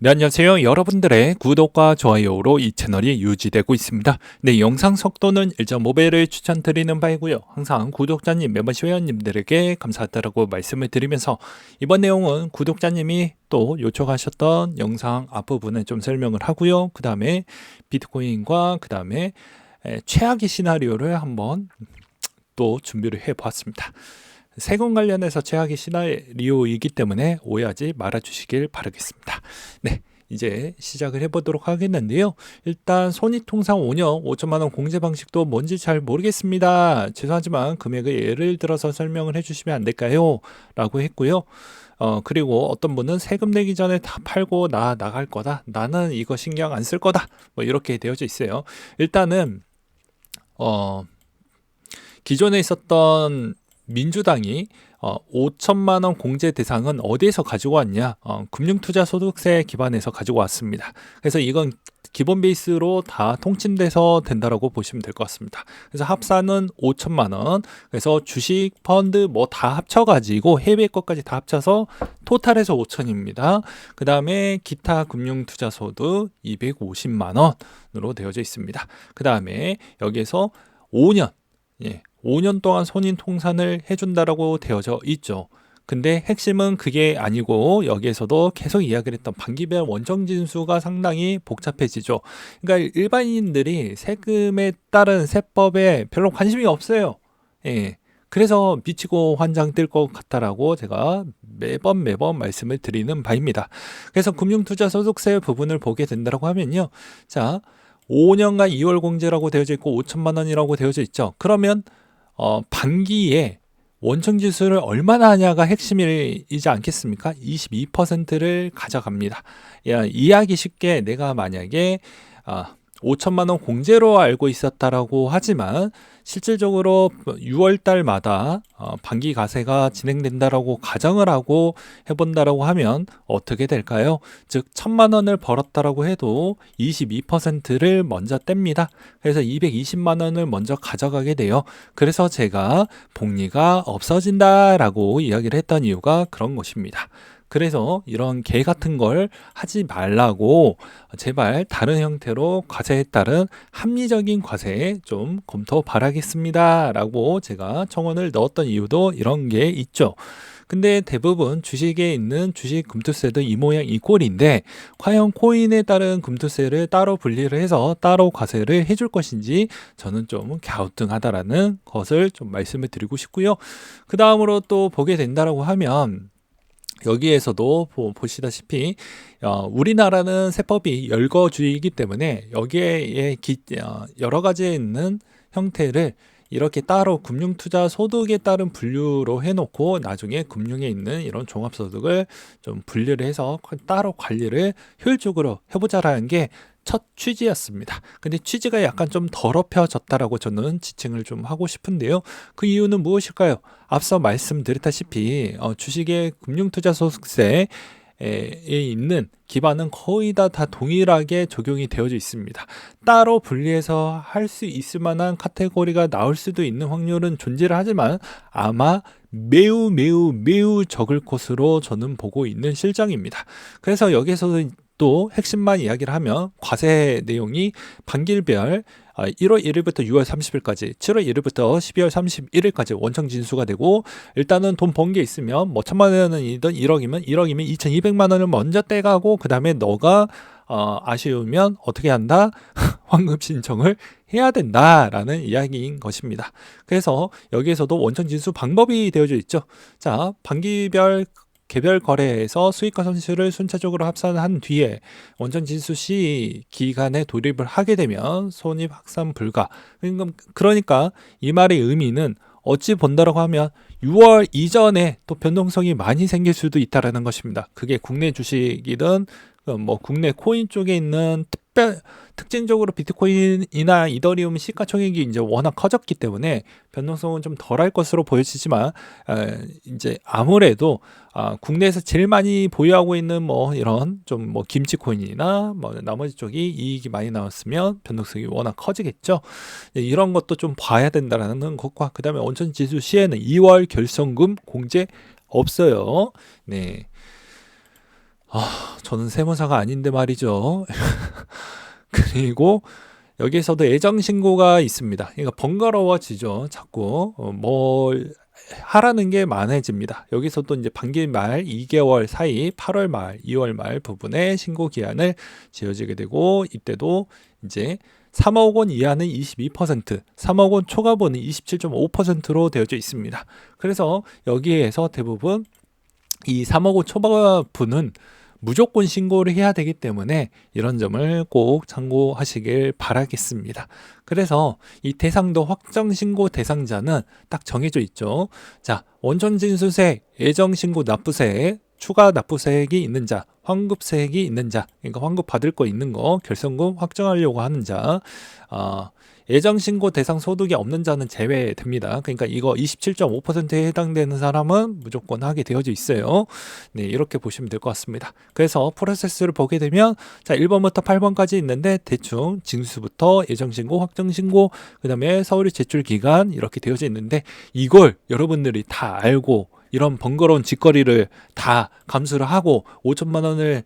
네, 안녕하세요. 여러분들의 구독과 좋아요로 이 채널이 유지되고 있습니다. 네, 영상 속도는 1.5배를 추천드리는 바이고요. 항상 구독자님, 멤버십 회원님들에게 감사하다고 말씀을 드리면서 이번 내용은 구독자님이 또 요청하셨던 영상 앞부분에 좀 설명을 하고요. 그 다음에 비트코인과 그 다음에 최악의 시나리오를 한번 또 준비를 해보았습니다. 세금 관련해서 최악의 시나리오이기 때문에 오해하지 말아주시길 바라겠습니다. 네, 이제 시작을 해보도록 하겠는데요. 일단 손익통상 5년 5천만 원 공제 방식도 뭔지 잘 모르겠습니다. 죄송하지만 금액을 예를 들어서 설명을 해주시면 안 될까요? 라고 했고요. 그리고 어떤 분은 세금 내기 전에 다 팔고 나 나갈 거다. 나는 이거 신경 안 쓸 거다. 뭐 이렇게 되어져 있어요. 일단은 기존에 있었던 민주당이 5천만 원 공제 대상은 어디에서 가지고 왔냐? 금융투자소득세 기반에서 가지고 왔습니다. 그래서 이건 기본 베이스로 다 통칭돼서 된다라고 보시면 될 것 같습니다. 그래서 합산은 5천만 원. 그래서 주식, 펀드 뭐 다 합쳐가지고 해외 것까지 다 합쳐서 토탈해서 5천입니다. 그 다음에 기타 금융투자소득 250만 원으로 되어져 있습니다. 그 다음에 여기에서 5년, 5년 동안 손익통산을 해준다라고 되어져 있죠. 근데 핵심은 그게 아니고 여기에서도 계속 이야기를 했던 반기별 원정진수가 상당히 복잡해지죠. 그러니까 일반인들이 세금에 따른 세법에 별로 관심이 없어요. 예. 그래서 미치고 환장 뜰 것 같다라고 제가 매번 말씀을 드리는 바입니다. 그래서 금융투자소득세 부분을 보게 된다고 하면요. 자, 5년간 2월 공제라고 되어져 있고 5천만 원이라고 되어져 있죠. 그러면 반기에 원청지수를 얼마나 하냐가 핵심이지 않겠습니까? 22%를 가져갑니다. 이해하기 쉽게 내가 만약에 5천만 원 공제로 알고 있었다라고 하지만 실질적으로 6월 달마다 반기 가세가 진행된다라고 가정을 하고 해본다라고 하면 어떻게 될까요? 즉 1,000만 원을 벌었다라고 해도 22%를 먼저 뗍니다. 그래서 220만 원을 먼저 가져가게 돼요. 그래서 제가 복리가 없어진다라고 이야기를 했던 이유가 그런 것입니다. 그래서 이런 개 같은 걸 하지 말라고 제발 다른 형태로 과세에 따른 합리적인 과세에 좀 검토 바라겠습니다 라고 제가 청원을 넣었던 이유도 이런 게 있죠. 근데 대부분 주식에 있는 주식 금투세도 이 모양 이 꼴인데 과연 코인에 따른 금투세를 따로 분리를 해서 따로 과세를 해줄 것인지 저는 좀 갸우뚱하다라는 것을 좀 말씀을 드리고 싶고요. 그 다음으로 또 보게 된다라고 하면 여기에서도 보시다시피 우리나라는 세법이 열거주의이기 때문에 여기에 여러 가지에 있는 형태를 이렇게 따로 금융투자 소득에 따른 분류로 해놓고 나중에 금융에 있는 이런 종합소득을 좀 분류를 해서 따로 관리를 효율적으로 해보자라는 게 첫 취지였습니다. 근데 취지가 약간 좀 더럽혀졌다라고 저는 지칭을 좀 하고 싶은데요. 그 이유는 무엇일까요? 앞서 말씀드렸다시피 주식의 금융투자소득세에 있는 기반은 거의 다 동일하게 적용이 되어져 있습니다. 따로 분리해서 할 수 있을 만한 카테고리가 나올 수도 있는 확률은 존재를 하지만 아마 매우 적을 것으로 저는 보고 있는 실정입니다. 그래서 여기에서 또 핵심만 이야기를 하면 과세 내용이 반기별 1월 1일부터 6월 30일까지, 7월 1일부터 12월 31일까지 원청 진수가 되고 일단은 돈 번 게 있으면 뭐 1,000만 원이든 1억이면 2,200만 원을 먼저 떼가고 그 다음에 너가 아쉬우면 어떻게 한다? 환급 신청을 해야 된다라는 이야기인 것입니다. 그래서 여기에서도 원청 진수 방법이 되어져 있죠. 자, 반기별 개별 거래에서 수익과 손실을 순차적으로 합산한 뒤에 원전 진수 시 기간에 돌입을 하게 되면 손익 확산 불가. 그러니까 이 말의 의미는 어찌 본다라고 하면 6월 이전에 또 변동성이 많이 생길 수도 있다라는 것입니다. 그게 국내 주식이든 뭐 국내 코인 쪽에 있는 특징적으로 비트코인이나 이더리움 시가총액이 이제 워낙 커졌기 때문에 변동성은 좀 덜할 것으로 보여지지만 이제 아무래도 국내에서 제일 많이 보유하고 있는 뭐 이런 좀 뭐 김치코인이나 뭐 나머지 쪽이 이익이 많이 나왔으면 변동성이 워낙 커지겠죠. 이런 것도 좀 봐야 된다라는 것과 그 다음에 원천지수 시에는 2월 결성금 공제 없어요. 네. 저는 세무사가 아닌데 말이죠. 그리고 여기에서도 애정 신고가 있습니다. 그러니까 번거로워지죠. 자꾸 뭘 하라는 게 많아집니다. 여기서도 이제 반기 말 2개월 사이 8월 말, 2월 말 부분에 신고 기한을 지어지게 되고 이때도 이제 3억 원 이하는 22%, 3억 원 초과분은 27.5%로 되어져 있습니다. 그래서 여기에서 대부분 이 3억 원 초과분은 무조건 신고를 해야 되기 때문에 이런 점을 꼭 참고하시길 바라겠습니다. 그래서 이 대상도 확정 신고 대상자는 딱 정해져 있죠. 자, 원천 징수세, 애정 신고 납부세, 추가 납부세액이 있는 자, 환급세액이 있는 자, 그러니까 환급 받을 거 있는 거, 결손금 확정하려고 하는 자, 애정 신고 대상 소득이 없는 자는 제외됩니다. 그러니까 이거 27.5%에 해당되는 사람은 무조건 하게 되어져 있어요. 네, 이렇게 보시면 될 것 같습니다. 그래서 프로세스를 보게 되면 자, 1번부터 8번까지 있는데 대충 징수부터 애정 신고, 확정 신고, 그다음에 서류 제출 기간 이렇게 되어져 있는데 이걸 여러분들이 다 알고 이런 번거로운 짓거리를 다 감수를 하고 5천만 원을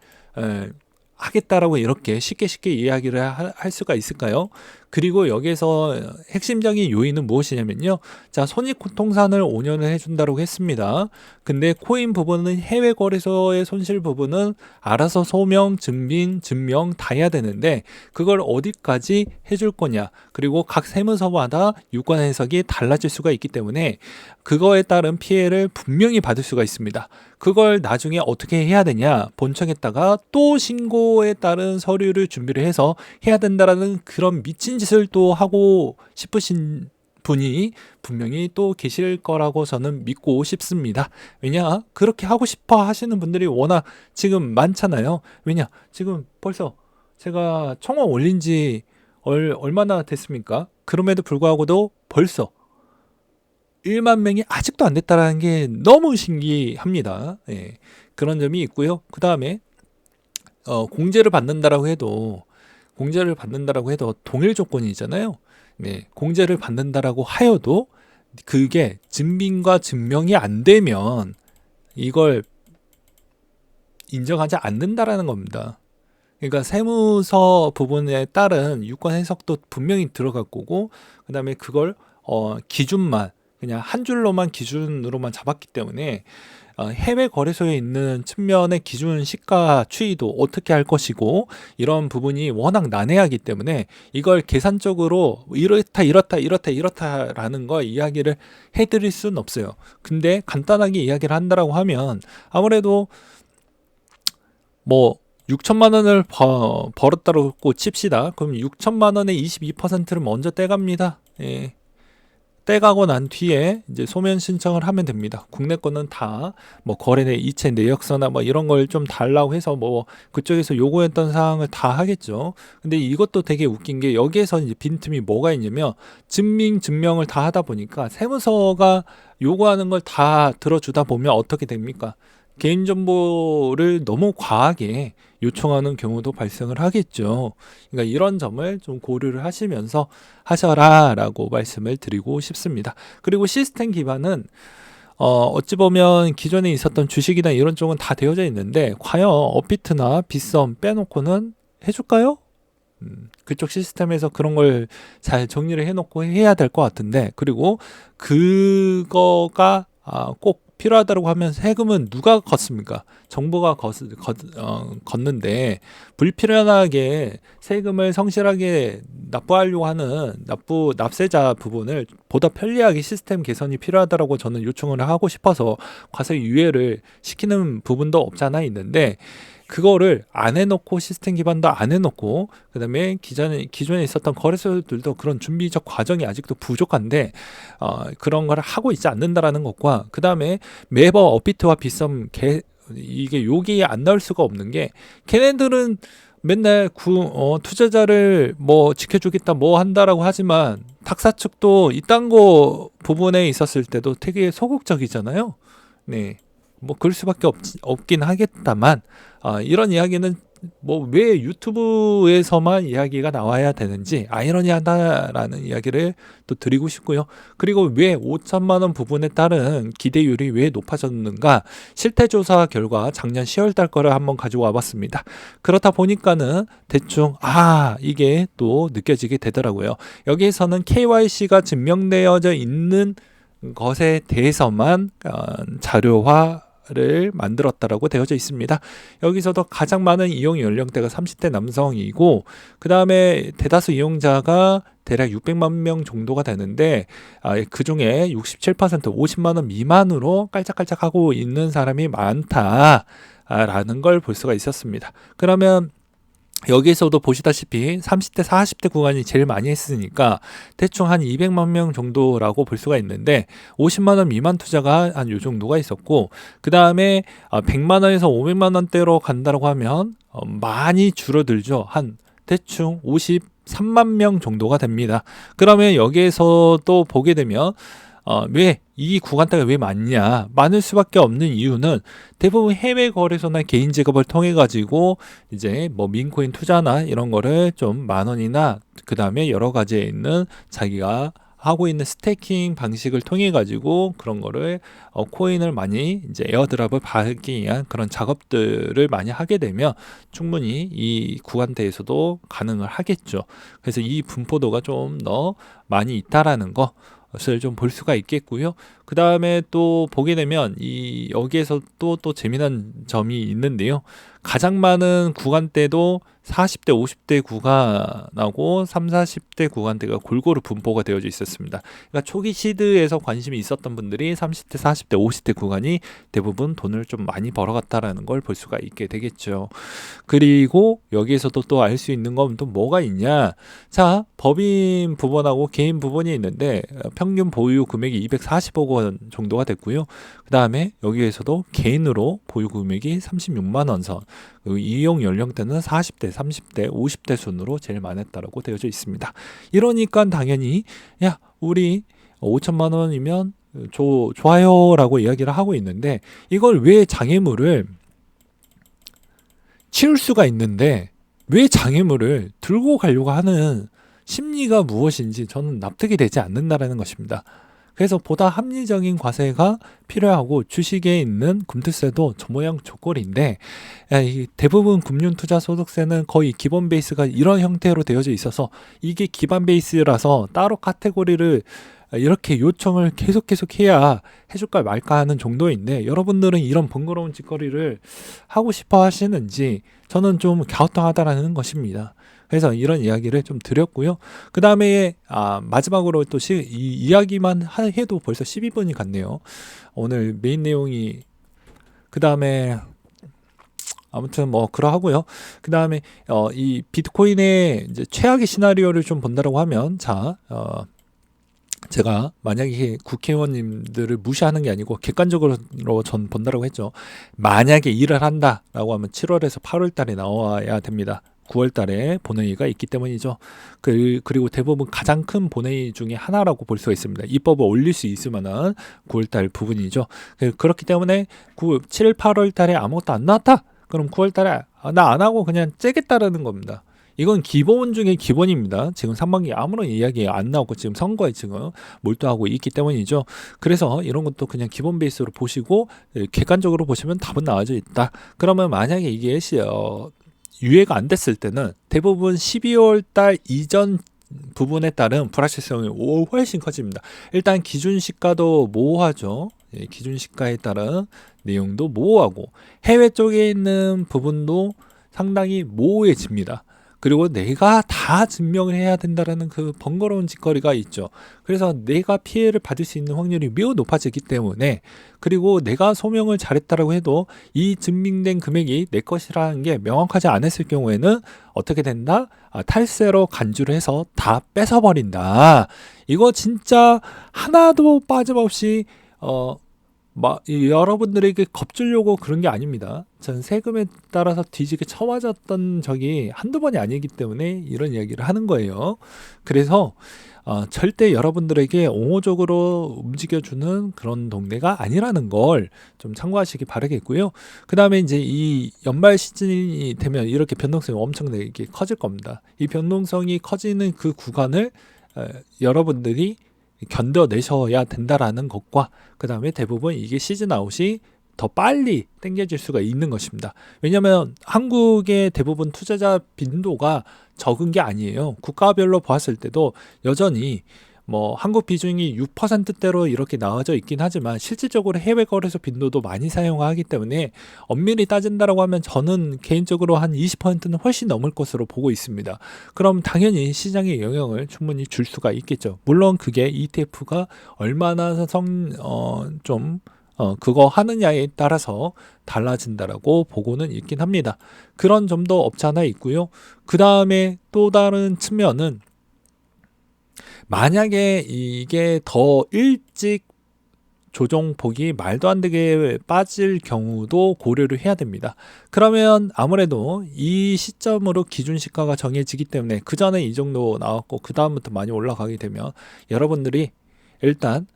하겠다라고 이렇게 쉽게 이야기를 할 수가 있을까요? 그리고 여기에서 핵심적인 요인은 무엇이냐면요. 자, 손익통산을 5년을 해준다고 했습니다. 근데 코인 부분은 해외 거래소의 손실 부분은 알아서 소명, 증빙, 증명 다 해야 되는데 그걸 어디까지 해줄 거냐. 그리고 각 세무서마다 유권 해석이 달라질 수가 있기 때문에 그거에 따른 피해를 분명히 받을 수가 있습니다. 그걸 나중에 어떻게 해야 되냐. 본청에다가 또 신고에 따른 서류를 준비를 해서 해야 된다라는 그런 미친 짓을 또 하고 싶으신 분이 분명히 또 계실 거라고 저는 믿고 싶습니다. 왜냐? 그렇게 하고 싶어 하시는 분들이 워낙 지금 많잖아요. 왜냐? 지금 벌써 제가 청원 올린 지 얼마나 됐습니까? 그럼에도 불구하고도 벌써 1만 명이 아직도 안 됐다라는 게 너무 신기합니다. 예, 그런 점이 있고요. 그 다음에 공제를 받는다라고 해도 동일 조건이잖아요. 네, 공제를 받는다라고 하여도 그게 증빙과 증명이 안 되면 이걸 인정하지 않는다라는 겁니다. 그러니까 세무서 부분에 따른 유권 해석도 분명히 들어갈 거고, 그 다음에 그걸 기준만 그냥 한 줄로만 기준으로만 잡았기 때문에 해외 거래소에 있는 측면의 기준 시가 추이도 어떻게 할 것이고 이런 부분이 워낙 난해하기 때문에 이걸 계산적으로 이렇다라는 거 이야기를 해드릴 수는 없어요. 근데 간단하게 이야기를 한다라고 하면 아무래도 뭐 6천만 원을 벌었다고 칩시다. 그럼 6천만 원의 22%를 먼저 떼갑니다. 예. 떼가고 난 뒤에 이제 소면 신청을 하면 됩니다. 국내 거는 다 뭐 거래 내 이체 내역서나 뭐 이런 걸 좀 달라고 해서 뭐 그쪽에서 요구했던 사항을 다 하겠죠. 근데 이것도 되게 웃긴 게 여기에서 이제 빈틈이 뭐가 있냐면 증명을 다 하다 보니까 세무서가 요구하는 걸 다 들어주다 보면 어떻게 됩니까? 개인정보를 너무 과하게 요청하는 경우도 발생을 하겠죠. 그러니까 이런 점을 좀 고려를 하시면서 하셔라라고 말씀을 드리고 싶습니다. 그리고 시스템 기반은 어찌 보면 기존에 있었던 주식이나 이런 쪽은 다 되어져 있는데 과연 업비트나 빗썸 빼놓고는 해줄까요? 그쪽 시스템에서 그런 걸 잘 정리를 해놓고 해야 될 것 같은데 그리고 그거가 꼭 필요하다고 하면 세금은 누가 걷습니까? 정부가 걷는데 불필요하게 세금을 성실하게 납부하려고 하는 납세자 부분을 보다 편리하게 시스템 개선이 필요하다고 저는 요청을 하고 싶어서 과세 유예를 시키는 부분도 없잖아 있는데 그거를 안 해놓고 시스템 기반도 안 해놓고 그다음에 기존에 있었던 거래소들도 그런 준비적 과정이 아직도 부족한데 그런 걸 하고 있지 않는다라는 것과 그다음에 매번 업비트와 빗썸 이게 욕이 안 나올 수가 없는 게 걔네들은 맨날 투자자를 뭐 지켜주겠다 뭐 한다라고 하지만 탁사 측도 이딴 거 부분에 있었을 때도 되게 소극적이잖아요. 네. 뭐 그럴 수밖에 없긴 하겠다만 이런 이야기는 뭐 왜 유튜브에서만 이야기가 나와야 되는지 아이러니하다라는 이야기를 또 드리고 싶고요. 그리고 왜 5천만 원 부분에 따른 기대율이 왜 높아졌는가 실태조사 결과 작년 10월 달 거를 한번 가지고 와봤습니다. 그렇다 보니까는 대충 이게 또 느껴지게 되더라고요. 여기에서는 KYC가 증명되어져 있는 것에 대해서만 자료화를 만들었다라고 되어져 있습니다. 여기서도 가장 많은 이용 연령대가 30대 남성이고 그 다음에 대다수 이용자가 대략 600만 명 정도가 되는데 그 중에 67% 50만 원 미만으로 깔짝깔짝하고 있는 사람이 많다라는 걸 볼 수가 있었습니다. 그러면 여기에서도 보시다시피 30대 40대 구간이 제일 많이 했으니까 대충 한 200만 명 정도라고 볼 수가 있는데 50만 원 미만 투자가 한 요 정도가 있었고 그 다음에 100만 원에서 500만 원대로 간다고 하면 많이 줄어들죠. 한 대충 53만 명 정도가 됩니다. 그러면 여기에서 또 보게 되면 왜 이 구간대가 왜 많냐? 많을 수밖에 없는 이유는 대부분 해외 거래소나 개인 직업을 통해 가지고 이제 뭐 민코인 투자나 이런 거를 좀 만 원이나 그 다음에 여러 가지에 있는 자기가 하고 있는 스테이킹 방식을 통해 가지고 그런 거를 코인을 많이 이제 에어드랍을 받기 위한 그런 작업들을 많이 하게 되면 충분히 이 구간대에서도 가능을 하겠죠. 그래서 이 분포도가 좀 더 많이 있다라는 것을 좀 볼 수가 있겠고요. 그 다음에 또 보게 되면 여기에서 또 재미난 점이 있는데요. 가장 많은 구간대도 40대, 50대 구간하고 3, 40대 구간대가 골고루 분포가 되어져 있었습니다. 그러니까 초기 시드에서 관심이 있었던 분들이 30대, 40대, 50대 구간이 대부분 돈을 좀 많이 벌어갔다라는 걸 볼 수가 있게 되겠죠. 그리고 여기에서도 또 알 수 있는 건 또 뭐가 있냐? 자, 법인 부분하고 개인 부분이 있는데 평균 보유 금액이 240억 원 정도가 됐고요. 그 다음에 여기에서도 개인으로 보유 금액이 36만 원 선, 그리고 이용 연령대는 40대, 30대, 50대 순으로 제일 많았다라고 되어져 있습니다. 이러니까 당연히 우리 5천만 원이면 좋아요라고 이야기를 하고 있는데 이걸 왜 장애물을 치울 수가 있는데 왜 장애물을 들고 가려고 하는 심리가 무엇인지 저는 납득이 되지 않는다라는 것입니다. 그래서 보다 합리적인 과세가 필요하고 주식에 있는 금투세도 저 모양 저꼴인데 대부분 금융투자소득세는 거의 기본 베이스가 이런 형태로 되어져 있어서 이게 기반 베이스라서 따로 카테고리를 이렇게 요청을 계속 해야 해줄까 말까 하는 정도인데 여러분들은 이런 번거로운 짓거리를 하고 싶어 하시는지 저는 좀 갸우뚱하다라는 것입니다. 그래서 이런 이야기를 좀 드렸고요. 그 다음에 마지막으로 또 이야기만 해도 벌써 12분이 갔네요. 오늘 메인 내용이 그 다음에 아무튼 뭐 그러하고요. 그 다음에 이 비트코인의 이제 최악의 시나리오를 좀 본다라고 하면 제가 만약에 국회의원님들을 무시하는 게 아니고 객관적으로 전 본다라고 했죠. 만약에 일을 한다라고 하면 7월에서 8월 달에 나와야 됩니다. 9월 달에 본회의가 있기 때문이죠. 그리고 대부분 가장 큰 본회의 중에 하나라고 볼 수가 있습니다. 입법을 올릴 수 있을 만한 9월 달 부분이죠. 그렇기 때문에 7, 8월 달에 아무것도 안 나왔다? 그럼 9월 달에 나 안 하고 그냥 째겠다라는 겁니다. 이건 기본 중에 기본입니다. 지금 상반기 아무런 이야기 안 나오고 지금 선거에 지금 몰두하고 있기 때문이죠. 그래서 이런 것도 그냥 기본 베이스로 보시고 객관적으로 보시면 답은 나와져 있다. 그러면 만약에 이게 유예가 안 됐을 때는 대부분 12월 달 이전 부분에 따른 불확실성이 훨씬 커집니다. 일단 기준 시가도 모호하죠. 기준 시가에 따른 내용도 모호하고 해외 쪽에 있는 부분도 상당히 모호해집니다. 그리고 내가 다 증명을 해야 된다라는 그 번거로운 짓거리가 있죠. 그래서 내가 피해를 받을 수 있는 확률이 매우 높아지기 때문에 그리고 내가 소명을 잘했다라고 해도 이 증명된 금액이 내 것이라는 게 명확하지 않았을 경우에는 어떻게 된다? 탈세로 간주를 해서 다 뺏어버린다. 이거 진짜 하나도 빠짐없이 여러분들에게 겁주려고 그런 게 아닙니다. 전 세금에 따라서 뒤지게 쳐맞았던 적이 한두 번이 아니기 때문에 이런 이야기를 하는 거예요. 그래서 절대 여러분들에게 옹호적으로 움직여주는 그런 동네가 아니라는 걸 좀 참고하시기 바라겠고요. 그 다음에 이제 이 연말 시즌이 되면 이렇게 변동성이 엄청나게 커질 겁니다. 이 변동성이 커지는 그 구간을 여러분들이 견뎌내셔야 된다라는 것과 그 다음에 대부분 이게 시즌 아웃이 더 빨리 당겨질 수가 있는 것입니다. 왜냐하면 한국의 대부분 투자자 빈도가 적은 게 아니에요. 국가별로 보았을 때도 여전히 뭐 한국 비중이 6%대로 이렇게 나와져 있긴 하지만 실질적으로 해외 거래소 빈도도 많이 사용하기 때문에 엄밀히 따진다라고 하면 저는 개인적으로 한 20%는 훨씬 넘을 것으로 보고 있습니다. 그럼 당연히 시장에 영향을 충분히 줄 수가 있겠죠. 물론 그게 ETF가 얼마나 그거 하느냐에 따라서 달라진다라고 보고는 있긴 합니다. 그런 점도 없지 않아 있고요. 그 다음에 또 다른 측면은 만약에 이게 더 일찍 조정폭이 말도 안 되게 빠질 경우도 고려를 해야 됩니다. 그러면 아무래도 이 시점으로 기준 시가가 정해지기 때문에 그 전에 이 정도 나왔고 그 다음부터 많이 올라가게 되면 여러분들이 일단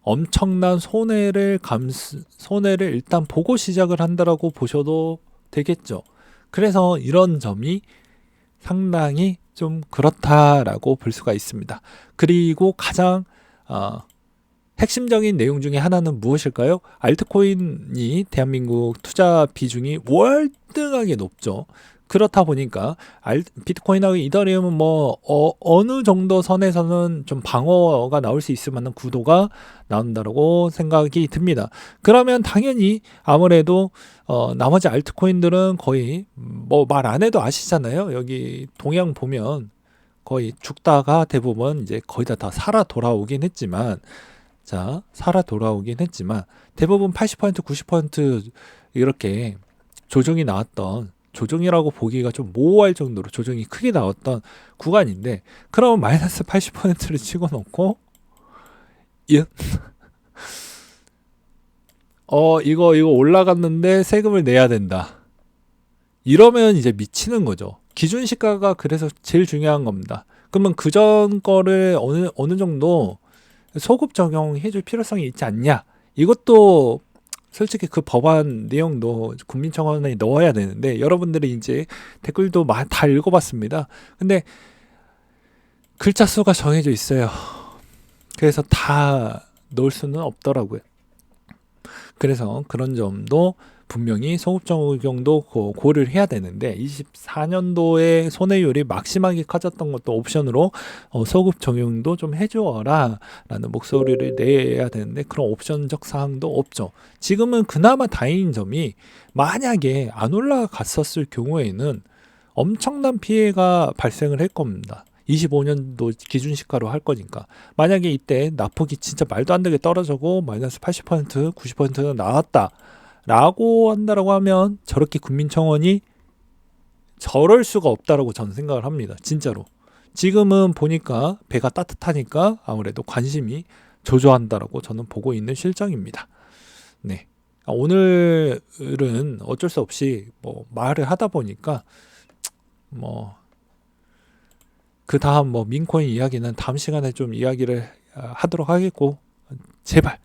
엄청난 손해를 일단 보고 시작을 한다라고 보셔도 되겠죠. 그래서 이런 점이 상당히 좀 그렇다라고 볼 수가 있습니다. 그리고 가장 핵심적인 내용 중에 하나는 무엇일까요? 알트코인이 대한민국 투자 비중이 월등하게 높죠. 그렇다 보니까 비트코인하고 이더리움은 뭐 어느 정도 선에서는 좀 방어가 나올 수 있을 만한 구도가 나온다고 생각이 듭니다. 그러면 당연히 아무래도 나머지 알트코인들은 거의 뭐 말 안 해도 아시잖아요. 여기 동향 보면 거의 죽다가 대부분 이제 거의 다 살아 돌아오긴 했지만 대부분 80% 90% 이렇게 조정이 나왔던 조정이라고 보기가 좀 모호할 정도로 조정이 크게 나왔던 구간인데 그러면 마이너스 80%를 찍어놓고 이거 올라갔는데 세금을 내야 된다. 이러면 이제 미치는 거죠. 기준 시가가 그래서 제일 중요한 겁니다. 그러면 그전 거를 어느 정도 소급 적용해 줄 필요성이 있지 않냐? 이것도 솔직히 그 법안 내용도 국민청원에 넣어야 되는데 여러분들이 이제 댓글도 다 읽어봤습니다. 근데 글자 수가 정해져 있어요. 그래서 다 넣을 수는 없더라고요. 그래서 그런 점도 분명히 소급 적용도 고려를 해야 되는데 24년도에 손해율이 막심하게 커졌던 것도 옵션으로 소급 적용도 좀 해줘라 라는 목소리를 내야 되는데 그런 옵션적 사항도 없죠. 지금은 그나마 다행인 점이 만약에 안 올라갔었을 경우에는 엄청난 피해가 발생을 할 겁니다. 25년도 기준 시가로 할 거니까 만약에 이때 낙폭이 진짜 말도 안 되게 떨어지고 마이너스 80% 90%가 나왔다 라고 한다라고 하면 저렇게 국민청원이 저럴 수가 없다라고 저는 생각을 합니다. 진짜로. 지금은 보니까 배가 따뜻하니까 아무래도 관심이 조조한다라고 저는 보고 있는 실정입니다. 네. 오늘은 어쩔 수 없이 뭐 말을 하다 보니까 뭐 그 다음 뭐 민코인 이야기는 다음 시간에 좀 이야기를 하도록 하겠고 제발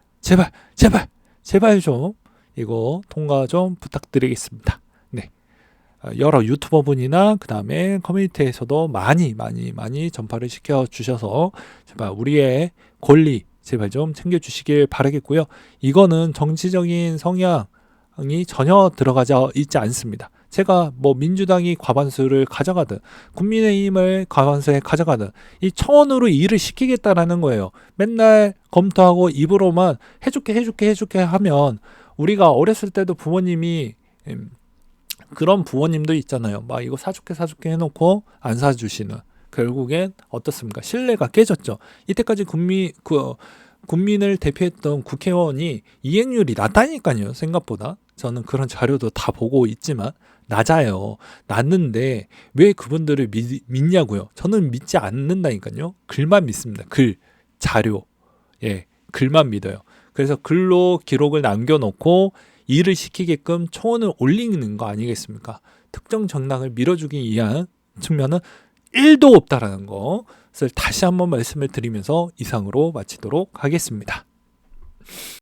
좀 이거 통과 좀 부탁드리겠습니다. 네. 여러 유튜버분이나 그 다음에 커뮤니티에서도 많이 전파를 시켜주셔서 제발 우리의 권리 제발 좀 챙겨주시길 바라겠고요. 이거는 정치적인 성향이 전혀 들어가지 있지 않습니다. 제가 뭐 민주당이 과반수를 가져가든 국민의힘을 과반수에 가져가든 이 청원으로 일을 시키겠다라는 거예요. 맨날 검토하고 입으로만 해줄게 하면 우리가 어렸을 때도 부모님이 그런 부모님도 있잖아요. 막 이거 사줄게 해놓고 안 사주시는. 결국엔 어떻습니까? 신뢰가 깨졌죠. 이때까지 국민을 대표했던 국회의원이 이행률이 낮다니까요. 생각보다. 저는 그런 자료도 다 보고 있지만 낮아요. 낮는데 왜 그분들을 믿냐고요. 저는 믿지 않는다니까요. 글만 믿습니다. 자료. 글만 믿어요. 그래서 글로 기록을 남겨놓고 일을 시키게끔 초원을 올리는 거 아니겠습니까? 특정 정당을 밀어주기 위한 측면은 1도 없다라는 것을 다시 한번 말씀을 드리면서 이상으로 마치도록 하겠습니다.